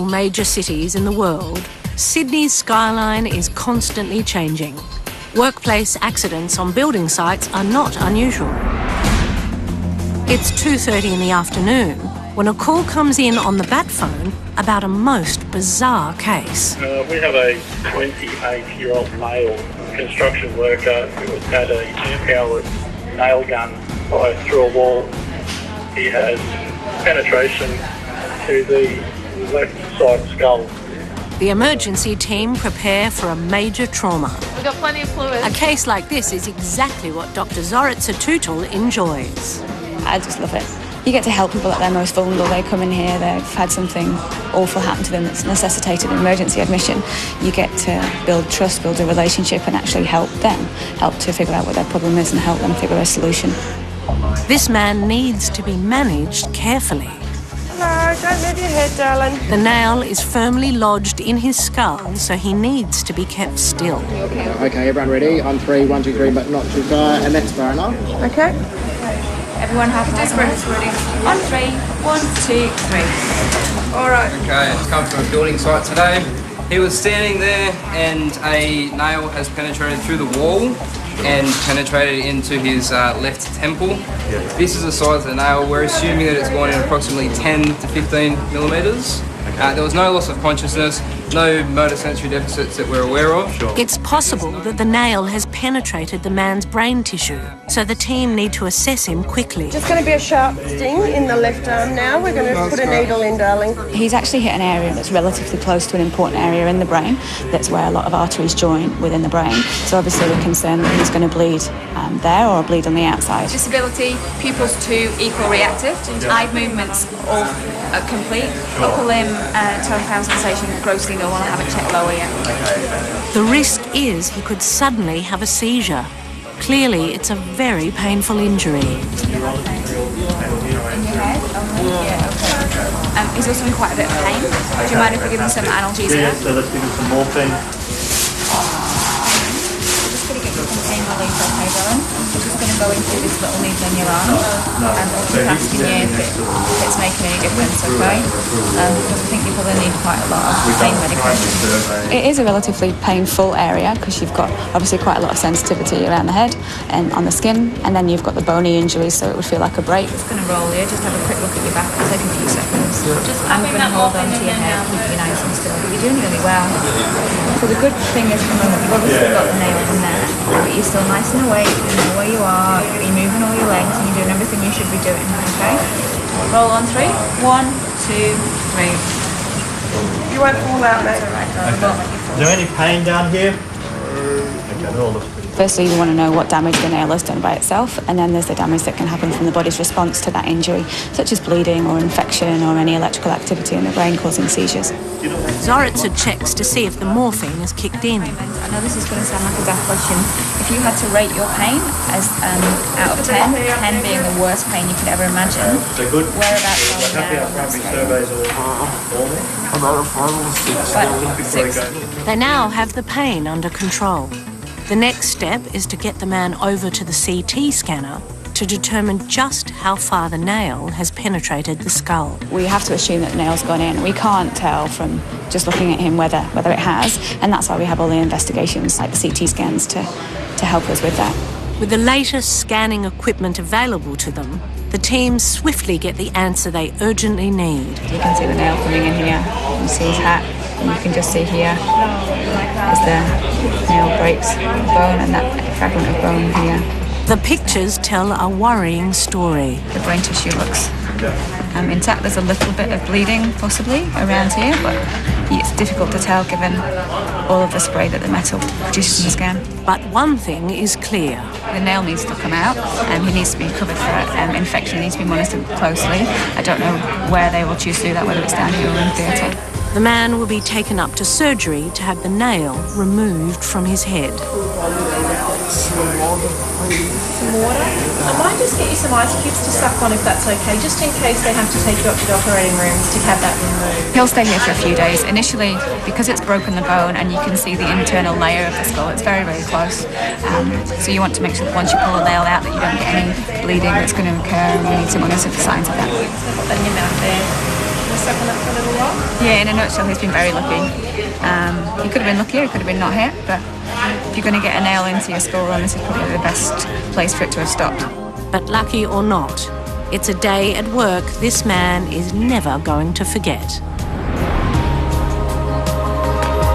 major cities in the world, Sydney's skyline is constantly changing. Workplace accidents on building sites are not unusual. It's 2:30 in the afternoon when a call comes in on the bat phone about a most bizarre case. We have a 28-year-old male construction worker who has had a powered nail gun fired through a wall. He has penetration to the left side skull. The emergency team prepare for a major trauma. We've got plenty of fluid. A case like this is exactly what Dr. S02E07 enjoys. I just love it. You get to help people at their most vulnerable. They come in here, they've had something awful happen to them that's necessitated an emergency admission. You get to build trust, build a relationship and actually help them, help to figure out what their problem is and help them figure a solution. This man needs to be managed carefully. No, don't move your head, darling. The nail is firmly lodged in his skull, so he needs to be kept still. Okay, everyone ready? On 3, 1, 2, 3, but not too far, and that's far enough. Okay. Everyone have their breaths ready. On 3, 1, 2, 3. All right. Okay, it's come from a building site today. He was standing there and a nail has penetrated through the wall and penetrated into his left temple. This is the size of the nail. We're assuming that it's gone in approximately 10 to 15 millimetres. There was no loss of consciousness, no motor sensory deficits that we're aware of. It's possible that the nail has penetrated the man's brain tissue, so the team need to assess him quickly. Just going to be a sharp sting in the left arm now. We're going to put a needle in, darling. He's actually hit an area that's relatively close to an important area in the brain. That's where a lot of arteries join within the brain. So obviously we're concerned that he's going to bleed there or bleed on the outside. Disability, pupils 2 equal reactive, eye movements all complete, upper limb tone sensation grossly normal. I haven't checked lower yet. The risk is he could suddenly have a seizure. Clearly, it's a very painful injury. In your head? Yeah, okay. He's also in quite a bit of pain. Do you mind if we give him some analgesia? Yeah, so let's give him some morphine. Just going to get you some pain relief, okay, darling? We're just going to go in through this little needle in your arm and also asking you if it's making any difference, okay? Because I think you probably need quite a lot of pain medication. It is a relatively painful area because you've got obviously quite a lot of sensitivity around the head and on the skin, and then you've got the bony injuries, so it would feel like a break. Just going to roll you, just have a quick look at your back. It'll take a few seconds. I'm going to hold on to your head, keep you nice and still. But you're doing really well. So the good thing is, from you've obviously got the nail in there, but you're still nice and awake, you know where you are, you're moving all your legs, and you're doing everything you should be doing, okay? Roll on 3. 1, 2, 3. You won't fall out, mate. Is there any pain down here? Okay, they're all looking pretty good. Firstly, you want to know what damage the nail has done by itself, and then there's the damage that can happen from the body's response to that injury, such as bleeding or infection or any electrical activity in the brain causing seizures. S02E07 checks to see if the morphine has kicked in. I know this is going to sound like a daft question. If you had to rate your pain as out of 10, 10 being the worst pain you could ever imagine, whereabouts are you now on that scale? 6. They now have the pain under control. The next step is to get the man over to the CT scanner to determine just how far the nail has penetrated the skull. We have to assume that the nail's gone in. We can't tell from just looking at him whether it has, and that's why we have all the investigations like the CT scans to help us with that. With the latest scanning equipment available to them, the team swiftly get the answer they urgently need. You can see the nail coming in here. You see his hat, and you can just see here as the nail breaks the bone and that fragment of bone here. The pictures tell a worrying story. The brain tissue looks intact. There's a little bit of bleeding possibly around here, but it's difficult to tell given all of the spray that the metal produces in the scan. But one thing is clear. The nail needs to come out and he needs to be covered for infection. He needs to be monitored closely. I don't know where they will choose to do that, whether it's down here or in theatre. The man will be taken up to surgery to have the nail removed from his head. Some water. I might just get you some ice cubes to suck on if that's okay, just in case they have to take you up to the operating rooms to have that removed. He'll stay here for a few days. Initially, because it's broken the bone and you can see the internal layer of the skull, it's very, very close. So you want to make sure that once you pull the nail out that you don't get any bleeding that's going to occur, and we need to monitor for signs of that. Put that in your mouth there. to suck on it for a little while? Yeah, in a nutshell, he's been very lucky. He could have been luckier, he could have been not hit, but if you're going to get a nail into your school run, this is probably the best place for it to have stopped. But lucky or not, it's a day at work this man is never going to forget.